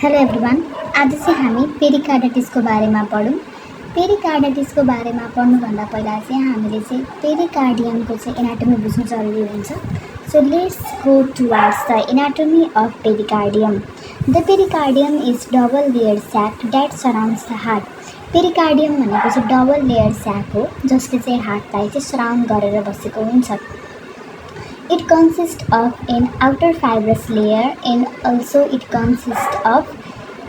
Hello everyone. आज चाहिँ हामी पेरिकार्डाइटिसको बारेमा पढौँ। पेरिकार्डाइटिसको बारेमा पढ्नुभन्दा पहिला चाहिँ हामीले चाहिँ पेरिकार्डियमको चाहिँ एनाटोमी बुझ्नु जरुरी हुन्छ। So let's go towards the anatomy of pericardium. The pericardium is double layer sac that surrounds the heart. Pericardium भनेको चाहिँ डबल लेयर स्याक हो जसले चाहिँ हार्टलाई चाहिँ सराउन्ड गरेर बसेको हुन्छ। It consists of an outer fibrous layer and also it consists of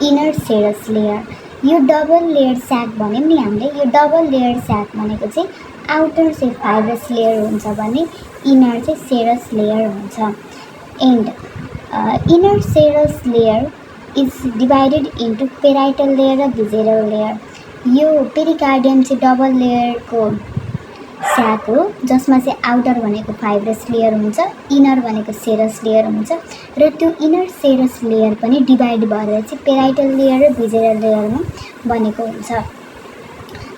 inner serous layer. यो डबल लेयर स्याक भन्यौं नि हामीले, यो डबल लेयर स्याक भनेको चाहिँ आउटर चाहिँ फाइब्रस लेयर हुन्छ भने इनर चाहिँ सेरस लेयर हुन्छ। And inner serous layer is divided into parietal layer र भिजेरल लेयर। यो पेरिकार्डियम चाहिँ डबल लेयरको स्याक हो जसमा चाहिँ आउटर भनेको फाइब्रस लेयर हुन्छ, इनर भनेको सेरस लेयर हुन्छ र त्यो इनर सेरस लेयर पनि डिभाइड भएर चाहिँ पेराइटल लेयर र भिजेरल लेयरमा बनेको हुन्छ।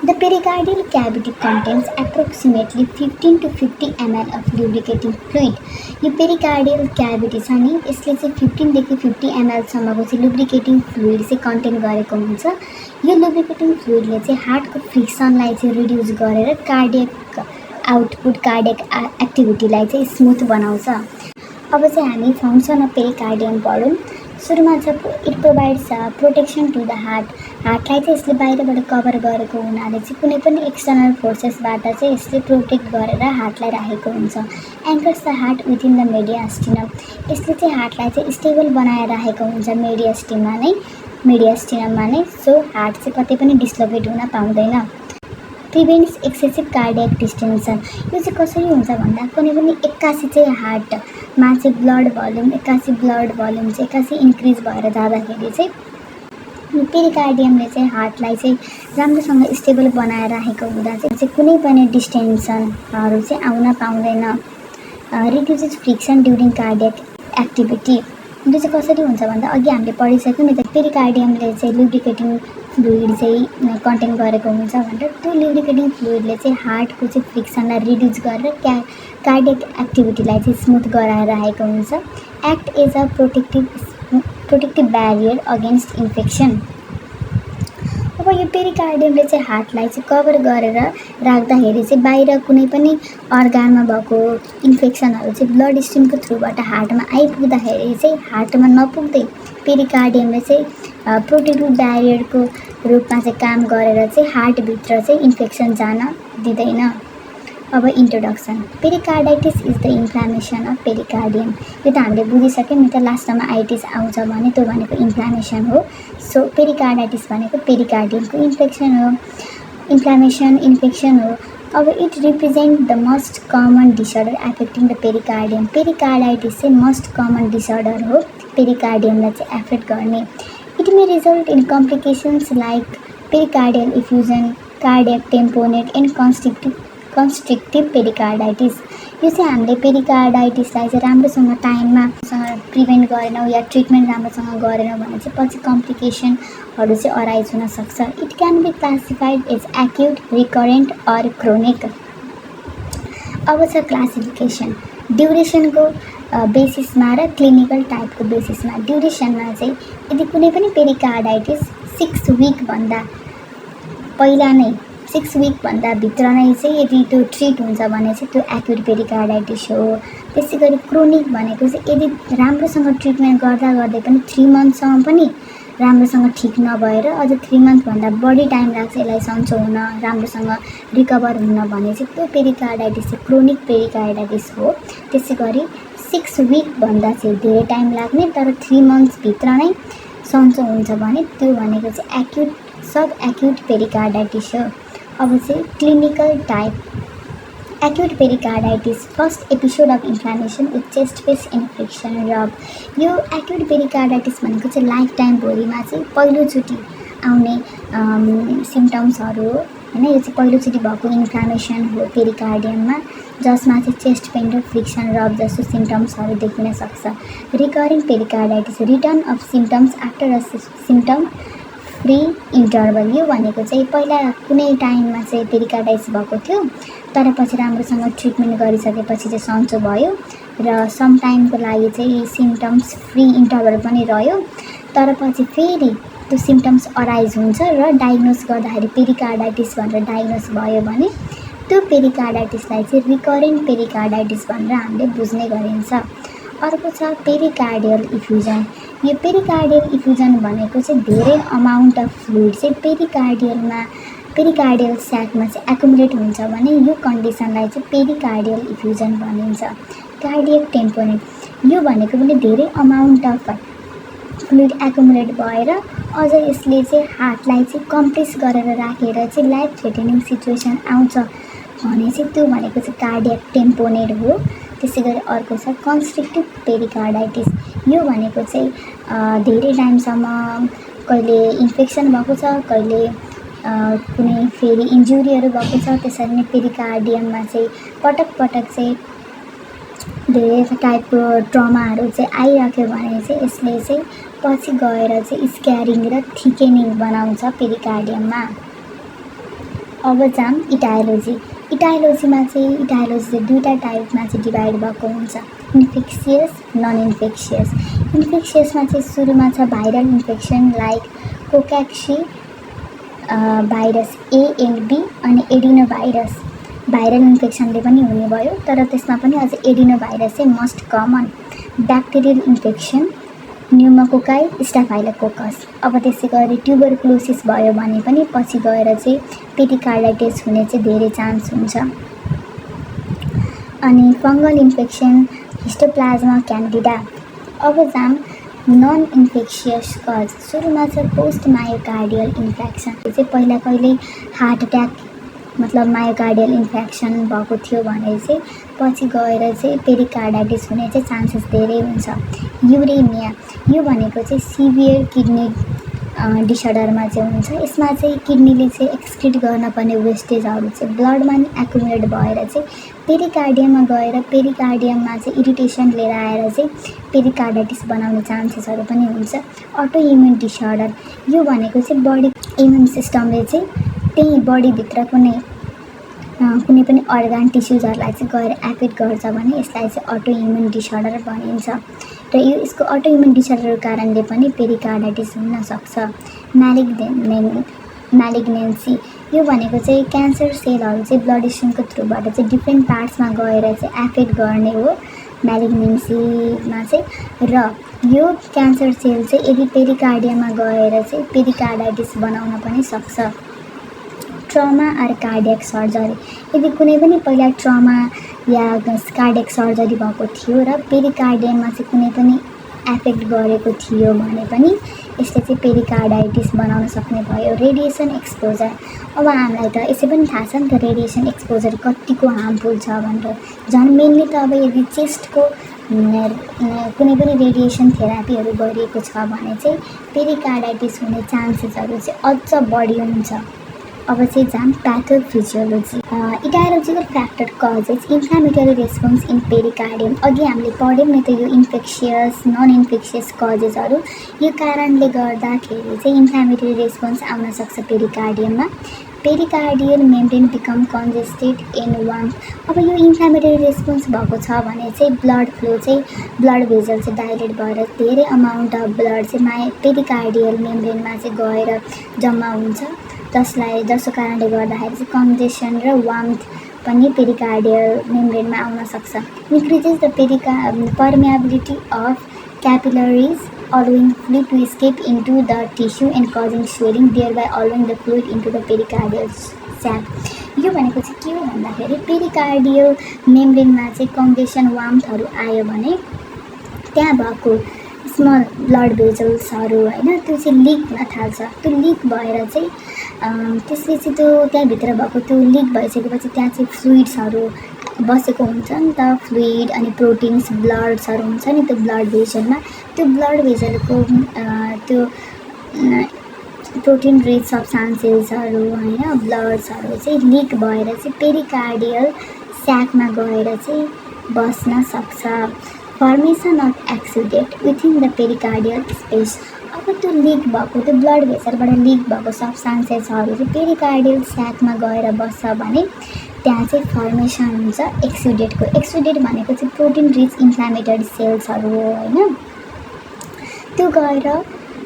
The pericardial cavity contains approximately 15 to 50 ml of lubricating fluid. यो पेरिकार्डियल क्याभिटी छ नि यसले चाहिँ 15 देखि 50 ml सम्मको चाहिँ लुब्रिकेटिङ फ्लुइड चाहिँ कन्टेन गरेको हुन्छ। यो लुब्रिकेटिङ फ्लुइडले चाहिँ हार्टको फ्रिक्सनलाई चाहिँ रिड्युस गरेर कार्डियक आउटपुट कार्डियक एक्टिभिटीलाई चाहिँ स्मुथ बनाउँछ। अब चाहिँ हामी फङ्सन अफ पेरिकार्डियम पढौँ। सुरुमा चाहिँ it provides protection to the heart. हार्टलाई चाहिँ यसले बाहिरबाट कभर गरेको हुनाले चाहिँ कुनै पनि एक्सटर्नल फोर्सेसबाट चाहिँ यसले प्रोटेक्ट गरेर हार्टलाई राखेको हुन्छ। एङ्कर्स the heart within the mediastinum. यसले चाहिँ हार्टलाई चाहिँ स्टेबल बनाएर राखेको हुन्छ मेडियास्टिनममा नै सो हार्ट चाहिँ कतै पनि डिस्लोकेट हुन पाउँदैन। Prevents excessive cardiac distension. यो चाहिँ कसरी हुन्छ भन्दा कुनै पनि एक्कासी चाहिँ हार्टमा चाहिँ ब्लड भल्युम चाहिँ एक्कासी इन्क्रिज भएर जाँदाखेरि चाहिँ पेरिकार्डियमले चाहिँ हार्टलाई चाहिँ राम्रोसँग स्टेबल बनाएर राखेको हुँदा चाहिँ कुनै पनि डिस्टेन्सनहरू चाहिँ आउन पाउँदैन। Reduces friction during cardiac activity. यो चाहिँ कसरी हुन्छ भन्दा अघि हामीले पढिसक्यौँ नि त पेरिकार्डियमले चाहिँ लुब्रिकेटिङ फ्लुइड चाहिँ कन्टेन गरेको हुन्छ भनेर। त्यो लुब्रिकेटिङ फ्लुइडले चाहिँ हार्टको चाहिँ फ्रिक्सनलाई रिड्युस गरेर कार्डियक एक्टिभिटीलाई चाहिँ स्मुथ गराएर राखेको हुन्छ। Act as a protective barrier against infection. अब यो पेरिकार्डियमले चाहिँ हार्टलाई चाहिँ कभर गरेर राख्दाखेरि चाहिँ बाहिर कुनै पनि अर्गानमा भएको इन्फेक्सनहरू चाहिँ ब्लड स्ट्रिमको थ्रुबाट हार्टमा आइपुग्दाखेरि चाहिँ हार्टमा नपुग्दै पेरिकार्डियमले चाहिँ प्रोटेक्टिभ ब्यारियरको रूपमा चाहिँ काम गरेर चाहिँ हार्टभित्र चाहिँ इन्फेक्सन जान दिँदैन। अब introduction. Pericarditis is the inflammation of pericardium. यो त हामीले बुझिसक्यौँ नि त लास्टमा आइटिस आउँछ भने त्यो भनेको इन्फ्लामेसन हो। सो पेरिकार्डाइटिस भनेको पेरिकार्डियमको इन्फेक्सन हो। अब it represent the most common disorder affecting the pericardium. Pericarditis चाहिँ मोस्ट कमन डिसअर्डर हो पेरिकार्डियमलाई चाहिँ एफेक्ट गर्ने। It may result in complications like pericardial effusion, cardiac tamponade and constrictive pericarditis. यो चाहिँ हामीले पेरिकार्डाइटिसलाई चाहिँ राम्रोसँग टाइममा प्रिभेन्ट गरेनौँ या ट्रिटमेन्ट राम्रोसँग गरेनौँ भने चाहिँ पछि कम्प्लिकेसनहरू चाहिँ अराइज हुन सक्छ। It can be classified as acute, recurrent or chronic. अब छ क्लासिफिकेसन ड्युरेसनको बेसिसमा र क्लिनिकल टाइपको बेसिसमा। ड्युरेसनमा चाहिँ यदि कुनै पनि पेरिकार्डाइटिस 6 विकभन्दा पहिला नै 6 विकभन्दा भित्र नै चाहिँ यदि त्यो ट्रिट हुन्छ भने चाहिँ त्यो एक्युट पेरिकार्डाइटिस हो। त्यसै गरी क्रोनिक भनेको चाहिँ यदि राम्रोसँग ट्रिटमेन्ट गर्दै पनि 3 मन्थसम्म पनि राम्रोसँग ठिक नभएर अझ 3 मन्थभन्दा बढी टाइम लाग्छ यसलाई सन्चो हुन, राम्रोसँग रिकभर हुन भने चाहिँ त्यो पेरिकार्डाइटिस चाहिँ क्रोनिक पेरिकार्डाइटिस हो। त्यसै गरी 6 विकभन्दा चाहिँ धेरै टाइम लाग्ने तर 3 मन्थ्सभित्र नै सन्चो हुन्छ भने त्यो भनेको चाहिँ एक्युट सब एक्युट पेरिकार्डाइटिस हो। अब चाहिँ clinical type acute pericarditis first episode of inflammation with chest face infection रब। यो एक्युट पेरिकार्डाइटिस भनेको चाहिँ लाइफ टाइम भोलिमा चाहिँ पहिलोचोटि आउने सिम्टम्सहरू हो होइन। यो चाहिँ पहिलोचोटि भएको इन्फ्लामेसन हो पेरिकार्डियममा जसमा चाहिँ चेस्ट पेन र फ्रिक्सन रब जस्तो सिम्टम्सहरू देखिन सक्छ। Recurring pericarditis return of symptoms after a symptom free interval. यो भनेको चाहिँ पहिला कुनै टाइममा चाहिँ पेरिकार्डाइटिस भएको थियो तर पछि राम्रोसँग ट्रिटमेन्ट गरिसकेपछि चाहिँ सन्चो भयो र सम टाइमको लागि चाहिँ सिम्टम्स फ्री इन्टरभल पनि रह्यो तर पछि फेरि त्यो सिम्टम्स अराइज हुन्छ र डायग्नोस गर्दाखेरि पेरिकार्डाइटिस भनेर डायग्नोस भयो भने त्यो पेरिकार्डाइटिसलाई चाहिँ रिकरेन्ट पेरिकार्डाइटिस भनेर हामीले बुझ्ने गरिन्छ। अर्को छ पेरिकार्डियल इफ्युजन। यो पेरिकार्डियल इफ्युजन भनेको चाहिँ धेरै अमाउन्ट अफ फ्लुइड चाहिँ पेरिकार्डियल स्याकमा चाहिँ एकुमुलेट हुन्छ भने यो कन्डिसनलाई चाहिँ पेरिकार्डियल इफ्युजन भनिन्छ। कार्डियक टेम्पोनेट यो भनेको पनि धेरै अमाउन्ट अफ फ्लुइड एकुमुलेट भएर अझ यसले चाहिँ हार्टलाई चाहिँ कम्प्रेस गरेर राखेर चाहिँ लाइफ थ्रेटनिङ सिचुएसन आउँछ भने चाहिँ त्यो भनेको चाहिँ कार्डियक टेम्पोनेट हो। त्यसै गरी अर्को छ कन्स्ट्रिक्टिभ पेरिकार्डाइटिस। यो भनेको चाहिँ धेरै टाइमसम्म कहिले इन्फेक्सन भएको छ, कहिले कुनै फेरि इन्जुरीहरू भएको छ, त्यसरी नै पेरिकार्डियममा चाहिँ पटक चाहिँ धेरै टाइपको ट्रमाहरू चाहिँ आइराख्यो भने चाहिँ यसले चाहिँ पछि गएर चाहिँ स्क्यारिङ र थिकेनिङ बनाउँछ पेरिकार्डियममा। अब जाम इटायोलोजी। इटायोलोजीमा चाहिँ दुईवटा टाइपमा चाहिँ डिभाइड भएको हुन्छ, इन्फेक्सियस, नन इन्फेक्सियस। इन्फेक्सियसमा चाहिँ सुरुमा छ viral infection like coxsackie virus A and B अनि एडिनो भाइरस। भाइरल इन्फेक्सनले पनि हुने भयो, तर त्यसमा पनि अझ एडिनो भाइरस चाहिँ most common. Bacterial infection pneumococci, staphylococcus. अब त्यसै गरी ट्युबरक्लोसिस भयो भने पनि पछि गएर चाहिँ पेरिकार्डाइटिस हुने चाहिँ धेरै चान्स हुन्छ। अनि फङ्गल इन्फेक्सन हिस्टोप्लाज्मा क्यान्डिडा। अब जाम नन इन्फेक्सियस कज। सुरुमा चाहिँ पोस्ट मायोकार्डियल इन्फेक्सन। यो चाहिँ पहिला कहिले हार्ट अट्याक मतलब मायोकार्डियल इन्फेक्सन भएको थियो भने चाहिँ पछि गएर चाहिँ पेरिकार्डाइटिस हुने चाहिँ चान्सेस धेरै हुन्छ। युरेमिया यो भनेको चाहिँ सिभियर किडनी डिसअर्डरमा चाहिँ हुन्छ। यसमा चाहिँ किडनीले चाहिँ एक्सक्रिट गर्न पर्ने वेस्टेजहरू चाहिँ ब्लडमा नि एकुमुलेट भएर चाहिँ पेरिकार्डियममा गएर पेरिकार्डियममा चाहिँ इरिटेसन लिएर आएर चाहिँ पेरिकार्डाइटिस बनाउने चान्सेसहरू पनि हुन्छ। अटो इम्युन डिसअर्डर यो भनेको चाहिँ बडी इम्युन सिस्टमले चाहिँ त्यही बडीभित्र कुनै पनि अर्गान टिस्युजहरूलाई चाहिँ गएर एफेक्ट गर्छ भने यसलाई चाहिँ अटो इम्युन डिसअर्डर भनिन्छ। र यसको अटो इम्युन डिसअर्डरको कारणले पनि पेरिकार्डाइटिस हुनसक्छ। म्यालिग्नेन्सी यो भनेको चाहिँ क्यान्सर सेलहरू चाहिँ ब्लड स्ट्रिमको थ्रुबाट चाहिँ डिफ्रेन्ट पार्ट्समा गएर चाहिँ एफेक्ट गर्ने हो म्यालिग्नेन्सीमा चाहिँ। र यो क्यान्सर सेल चाहिँ यदि पेरिकार्डियममा गएर चाहिँ पेरिकार्डाइटिस बनाउन पनि सक्छ। Trauma or cardiac surgery. यदि कुनै पनि पहिला ट्रमा या कार्डियक सर्जरी भएको थियो र पेरिकार्डियममा चाहिँ कुनै पनि एफेक्ट गरेको थियो भने पनि यसले चाहिँ पेरिकार्डाइटिस बनाउन सक्ने भयो। Radiation exposure. अब हामीलाई त यसै पनि थाहा छ नि त रेडिएसन एक्सपोजर कतिको हार्मफुल छ भनेर। झन् मेनली त अब यदि चेस्टको कुनै पनि रेडिएसन थेरापीहरू गरिएको छ भने चाहिँ पेरिकार्डाइटिस हुने चान्सेसहरू चाहिँ अझ बढी हुन्छ। अब चाहिँ जाम pathophysiology. Etiological factor causes inflammatory response in pericardium. अघि हामीले पढ्यौँ नि त यो इन्फेक्सियस नन इन्फेक्सियस कजेसहरू। यो कारणले गर्दाखेरि चाहिँ इन्फ्लामेटरी रेस्पोन्स आउन सक्छ पेरिकार्डियममा। Pericardial membrane become congested in warm. अब यो इन्फ्लामेटरी रेस्पोन्स भएको छ भने चाहिँ ब्लड फ्लो चाहिँ ब्लड भेजल चाहिँ डाइलेट भएर धेरै अमाउन्ट अफ ब्लड चाहिँ पेरिकार्डियल मेम्ब्रेनमा चाहिँ गएर जम्मा हुन्छ, जसको कारणले गर्दाखेरि चाहिँ कन्जेसन र वार्मथ पनि पेरिकार्डियल मेम्ब्रेनमा आउन सक्छ। Increases the permeability of capillaries allowing fluid to escape into the tissue and causing swelling, thereby allowing the fluid into the pericardial sac. यो भनेको चाहिँ के हो भन्दाखेरि पेरिकार्डियल मेम्ब्रेनमा चाहिँ कन्जेसन वार्मथहरू आयो भने त्यहाँ भएको स्मल ब्लड भेजल्सहरू होइन त्यो चाहिँ लिक हुन थाल्छ। त्यो लिक भएर चाहिँ त्यसपछि त्यो त्यहाँभित्र भएको त्यो लिक भइसकेपछि त्यहाँ चाहिँ फ्लुइड्सहरू बसेको हुन्छ नि त, फ्लुइड अनि प्रोटिन्स ब्लड्सहरू हुन्छ नि त्यो ब्लड भेजलमा। त्यो ब्लड भेजलको त्यो प्रोटिन रिच सब्सटेन्सेसहरू होइन ब्लड्सहरू चाहिँ लिक भएर चाहिँ पेरिकार्डियल स्याकमा गएर चाहिँ बस्न सक्छ। Formation of exudate within the pericardial space. अब त्यो लिक भएको त्यो ब्लड भेसलबाट लिक भएको सब्सटेन्सेसहरू चाहिँ पेरिकार्डियल स्याकमा गएर बस्छ भने त्यहाँ चाहिँ फर्मेसन हुन्छ एक्सुडेटको। एक्सुडेट भनेको चाहिँ प्रोटिन रिच इन्फ्लामेटरी सेल्सहरू हो होइन। त्यो गएर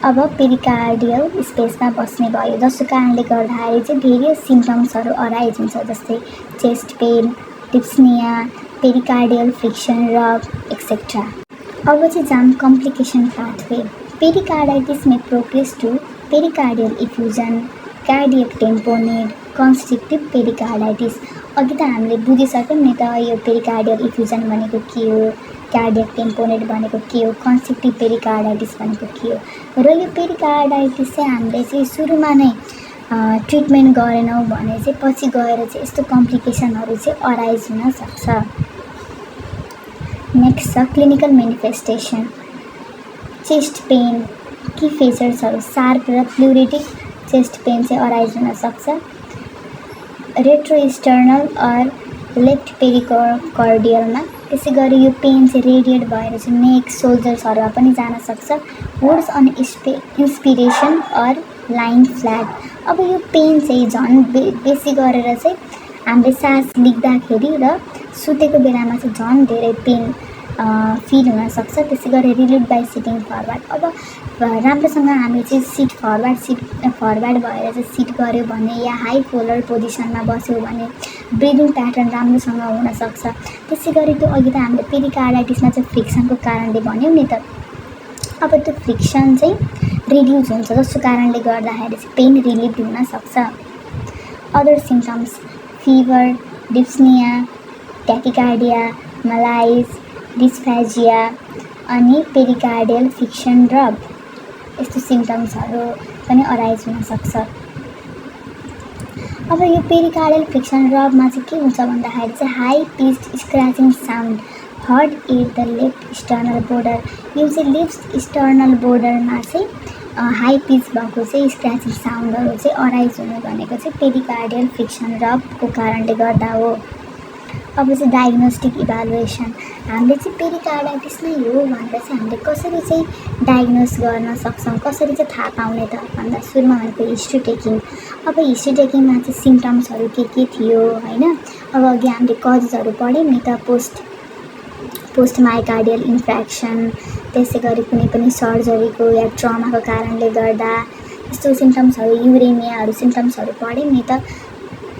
अब पेरिकार्डियल स्पेसमा बस्ने भयो, जसको कारणले गर्दाखेरि चाहिँ भेरियस सिम्टम्सहरू अराइज हुन्छ, जस्तै chest pain, dyspnea, pericardial friction rub etcetera. अब चाहिँ जाम complication pathway. Pericarditis may progress to pericardial effusion, cardiac tamponade, constrictive pericarditis. अघि त हामीले बुझिसक्यौँ नि त यो पेरिकार्डियल इफ्युजन भनेको के हो, कार्डियक टेम्पोनेट भनेको के हो, कन्स्ट्रिक्टिभ पेरिकार्डाइटिस भनेको के हो। र यो पेरिकार्डाइटिस चाहिँ हामीले चाहिँ सुरुमा नै ट्रिटमेन्ट गरेनौँ भने चाहिँ पछि गएर चाहिँ यस्तो कम्प्लिकेसनहरू चाहिँ अराइज हुन सक्छ। नेक्स्ट छ क्लिनिकल मेनिफेस्टेसन। चेस्ट पेन की फिचर्सहरू सार्प र प्लुरिटिक चेस्ट पेन चाहिँ अराइज हुन सक्छ। Retrosternal or left पेरिकार्डियलमा। त्यसै गरी यो पेन चाहिँ रेडिएट भएर चाहिँ नेक सोल्जर्सहरूमा पनि जान सक्छ। Worse on inspiration or lying flat. अब यो पेन चाहिँ झन् बेसी गरेर चाहिँ हामीले सास लिँदाखेरि र सुतेको बेलामा चाहिँ झन् धेरै पेन फिल हुनसक्छ। त्यसै गरी रिलिभ बाई सिटिङ फरवर्ड। अब राम्रोसँग हामी चाहिँ सिट फरवर्ड भएर चाहिँ सिट गऱ्यो भने या हाई फोल्डर पोजिसनमा बस्यो भने ब्रिदिङ प्याटर्न राम्रोसँग हुनसक्छ। त्यसै गरी त्यो अघि त हामीले पेरिकार्डाइटिसमा चाहिँ फ्रिक्सनको कारणले भन्यौँ नि त। अब त्यो फ्रिक्सन चाहिँ रिड्युस हुन्छ, जसको कारणले गर्दाखेरि चाहिँ पेन रिलिभ हुनसक्छ। अदर सिम्टम्स फिभर, डिप्सनिया, ट्याकिकार्डिया, मलाइज, डिस्फेजिया अनि पेरिकार्डियल फ्रिक्सन रब, यस्तो सिम्टम्सहरू पनि अराइज हुनसक्छ। अब यो पेरिकार्डियल फ्रिक्सन रबमा चाहिँ के हुन्छ भन्दाखेरि चाहिँ high pitched scratching sound heard at the left sternal border. यो चाहिँ लेफ्ट स्टर्नल बोर्डरमा चाहिँ हाई पिच भएको चाहिँ स्क्रैचिङ साउन्डहरू चाहिँ अराइज हुनु भनेको चाहिँ पेरिकार्डियल फ्रिक्सन रबको कारणले गर्दा हो। अब चाहिँ डायग्नोस्टिक इभ्यालुएसन। हामीले चाहिँ पेरिकार्डाइटिस नै हो भनेर चाहिँ हामीले कसरी चाहिँ डायग्नोस गर्न सक्छौँ, कसरी चाहिँ थाहा पाउने त भन्दा सुरुमा भनेको हिस्ट्री टेकिङ। अब हिस्ट्री टेकिङमा चाहिँ सिम्टम्सहरू के थियो होइन। अब अघि हामीले कजहरू पढ्यौँ नि त, पोस्ट मायोकार्डियल इन्फ्रेक्सन, त्यसै गरी कुनै पनि सर्जरीको या ट्रमाको कारणले गर्दा यस्तो सिम्टम्सहरू, युरेमियाहरू सिम्टम्सहरू पढ्यौँ नि त,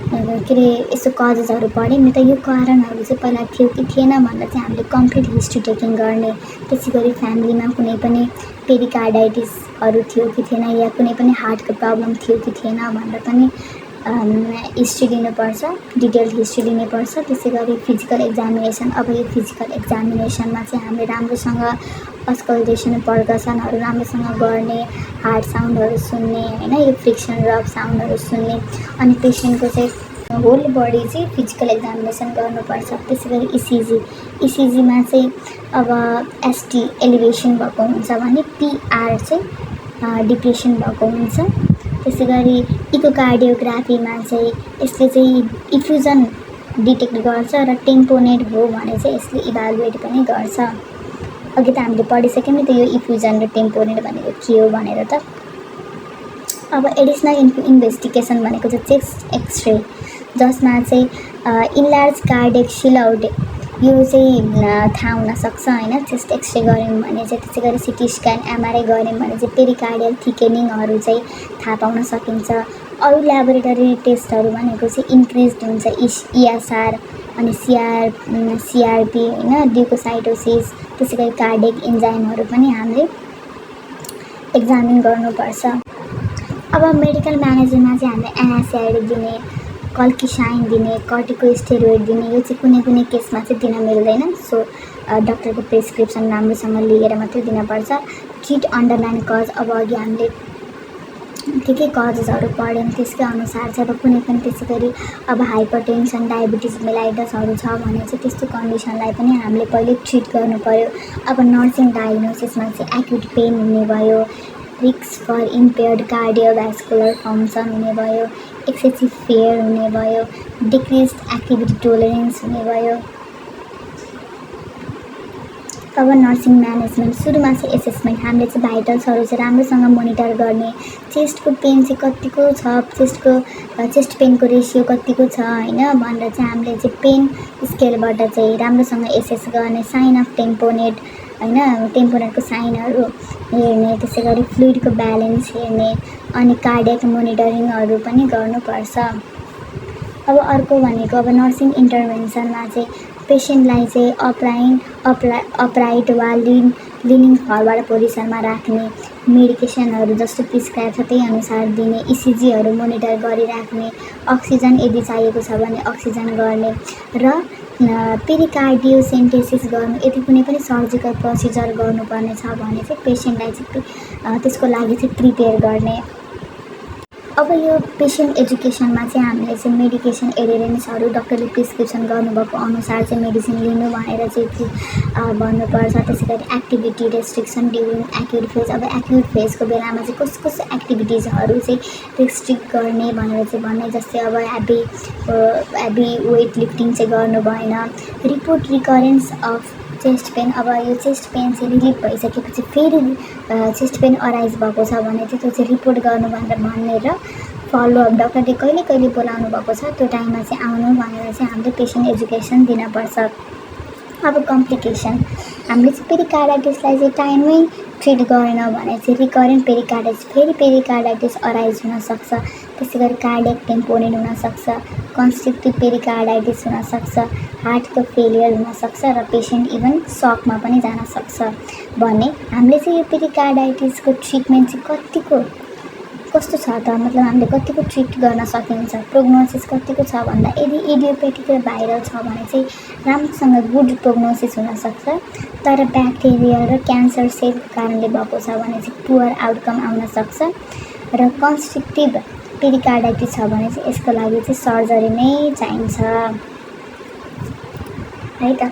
के अरे यस्तो कजेसहरू पढ्यौँ नि त। यो कारणहरू चाहिँ पहिला थियो कि थिएन भनेर चाहिँ हामीले कम्प्लिट हिस्ट्री टेकिङ गर्ने। त्यसै गरी फ्यामिलीमा कुनै पनि पेरिकार्डाइटिसहरू थियो कि थिएन या कुनै पनि हार्टको प्रब्लम थियो कि थिएन भनेर पनि हिस्ट्री लिनुपर्छ, डिटेल्ड हिस्ट्री लिनुपर्छ। त्यसै गरी फिजिकल एक्जामिनेसन। अब यो फिजिकल एक्जामिनेसनमा चाहिँ हामीले राम्रोसँग अस्कल्टेसन पर्कसनहरू राम्रोसँग गर्ने, हार्ट साउन्डहरू सुन्ने होइन, यो फ्रिक्सन रब साउन्डहरू सुन्ने। अनि पेसेन्टको चाहिँ होल बडी चाहिँ फिजिकल एक्जामिनेसन गर्नुपर्छ। त्यसै गरी इसिजीमा चाहिँ अब एसटी एलिभेसन भएको हुन्छ भने पिआर चाहिँ डिप्रेसन भएको हुन्छ। त्यसै गरी इकोकार्डियोग्राफीमा चाहिँ यसले चाहिँ इफ्युजन डिटेक्ट गर्छ र टेम्पोनेट हो भने चाहिँ यसले इभ्यालुएट पनि गर्छ। अघि त हामीले पढिसक्यौँ नि त यो इफ्युजन र टेम्पोनेट भनेको के हो भनेर त। अब एडिसनल इन्भेस्टिगेसन भनेको चाहिँ चेस्ट एक्सरे, जसमा चाहिँ इन्लार्ज कार्डियक सिलआउट यो चाहिँ थाहा हुनसक्छ होइन, चेस्ट एक्सरे गऱ्यौँ भने चाहिँ। त्यसै गरी सिटी स्क्यान, एमआरआई गऱ्यौँ भने चाहिँ पेरिकार्डियल थिकेनिङहरू चाहिँ थाहा पाउन सकिन्छ। अरू ल्याबोरेटरी टेस्टहरू भनेको चाहिँ इन्क्रिज हुन्छ इएसआर अनि सिआरपी होइन, ल्युकोसाइटोसिस, त्यसै गरी कार्डियक इन्जाइमहरू पनि हामीले एक्जामिन गर्नुपर्छ। अब मेडिकल म्यानेजरमा चाहिँ हामीले एनासिआइड दिने, कल्किसाइन दिने, कर्टिकोस्टेरोइड दिने, यो चाहिँ कुनै केसमा चाहिँ दिन मिल्दैन। सो डक्टरको प्रेस्क्रिप्सन राम्रोसँग लिएर मात्रै दिनुपर्छ। Treat underline cause. अब अघि हामीले के कजेसहरू पढ्यौँ त्यसकै अनुसार चाहिँ अब कुनै पनि त्यसै गरी अब हाइपरटेन्सन, डायबिटिज मेलाइटसहरू छ भने चाहिँ त्यस्तो कन्डिसनलाई पनि हामीले पहिले ट्रिट गर्नु पर्यो। अब नर्सिङ डायग्नोसिसमा चाहिँ एक्युट पेन हुने भयो, रिस्क फर इम्पेयर्ड कार्डियोभ्यास्कुलर फङ्सन हुने भयो, एक्सेसिभ फेयर हुने भयो, डिक्रिज एक्टिभिटी टोलरेन्स हुने भयो। अब नर्सिङ म्यानेजमेन्ट सुरुमा चाहिँ एसेसमेन्ट हामीले चाहिँ भाइटल्सहरू चाहिँ राम्रोसँग मोनिटर गर्ने, चेस्टको पेन चाहिँ कतिको छ, चेस्ट पेनको रेसियो कतिको छ होइन भनेर चाहिँ हामीले चाहिँ पेन स्केलबाट चाहिँ राम्रोसँग एसेस गर्ने, साइन अफ टेम्पोनेट होइन टेम्पोनेटको साइनहरू हेर्ने, त्यसै गरी फ्लुइडको ब्यालेन्स हेर्ने अनि कार्डियक मोनिटरिङहरू पनि गर्नुपर्छ। अब अर्को भनेको अब नर्सिङ इन्टरभेन्सनमा चाहिँ पेसेन्टलाई चाहिँ अपराइट वा लिनिङ फरवर्ड पोजिसनमा राख्ने, मेडिकेसनहरू जस्तो प्रिस्क्राइब छ त्यही अनुसार दिने, इसिजीहरू मोनिटर गरिराख्ने, अक्सिजन यदि चाहिएको छ भने अक्सिजन गर्ने र पेरिकार्डियोसेन्टेसिस गर्नु, यदि कुनै पनि सर्जिकल प्रोसिजर गर्नुपर्ने छ भने चाहिँ पेसेन्टलाई चाहिँ त्यसको लागि चाहिँ प्रिपेयर गर्ने। अब यो पेसेन्ट एजुकेसनमा चाहिँ हामीले चाहिँ मेडिकेसन एडेरेन्सहरू डक्टरले प्रिस्क्रिप्सन गर्नुभएको अनुसार चाहिँ मेडिसिन लिनु भनेर चाहिँ भन्नुपर्छ। त्यसै गरी activity restriction during acute phase, अब एक्युट फेजको बेलामा चाहिँ कस्तो एक्टिभिटिजहरू चाहिँ रेस्ट्रिक्ट गर्ने भनेर चाहिँ भन्ने, जस्तै अब हेभी वेट लिफ्टिङ चाहिँ गर्नु भएन। रिपोर्ट रिकरेन्स अफ चेस्ट पेन, अब यो चेस्ट पेन चाहिँ रिलिफ भइसकेपछि फेरि चेस्ट पेन अराइज भएको छ भने चाहिँ त्यो चाहिँ रिपोर्ट गर्नु भनेर भन्ने र फलोअप डक्टरले कहिले कहिले बोलाउनु भएको छ त्यो टाइममा चाहिँ आउनु भनेर चाहिँ हामीले पेसेन्ट एजुकेसन दिनपर्छ। अब कम्प्लिकेसन, हामीले चाहिँ पेरिकार्डाइटिसलाई चाहिँ टाइममै ट्रिट गरेन भने चाहिँ रिकरेन्ट पेरिकार्डाइटिस, फेरि पेरिकार्डाइटिस अराइज हुनसक्छ। त्यसै गरी कार्डियक टेम्पोनेट हुनसक्छ, कन्स्ट्रिक्टिभ पेरिकार्डाइटिस हुनसक्छ, हार्टको फेलियर हुनसक्छ र पेसेन्ट इभन सकमा पनि जान सक्छ भने हामीले चाहिँ यो पेरिकार्डाइटिसको ट्रिटमेन्ट चाहिँ कस्तो छ त, मतलब हामीले कतिको ट्रिट गर्न सकिन्छ, प्रोग्नोसिस कतिको छ भन्दा यदि इडियोपेथिक र भाइरल छ भने चाहिँ राम्रोसँग गुड प्रोग्नोसिस हुनसक्छ, तर ब्याक्टेरियल र क्यान्सर सेलको कारणले भएको छ भने चाहिँ पुवर आउटकम आउन सक्छ र कन्स्ट्रिक्टिभ पेरिकार्डाइटिस छ भने चाहिँ यसको लागि चाहिँ सर्जरी नै चाहिन्छ है त।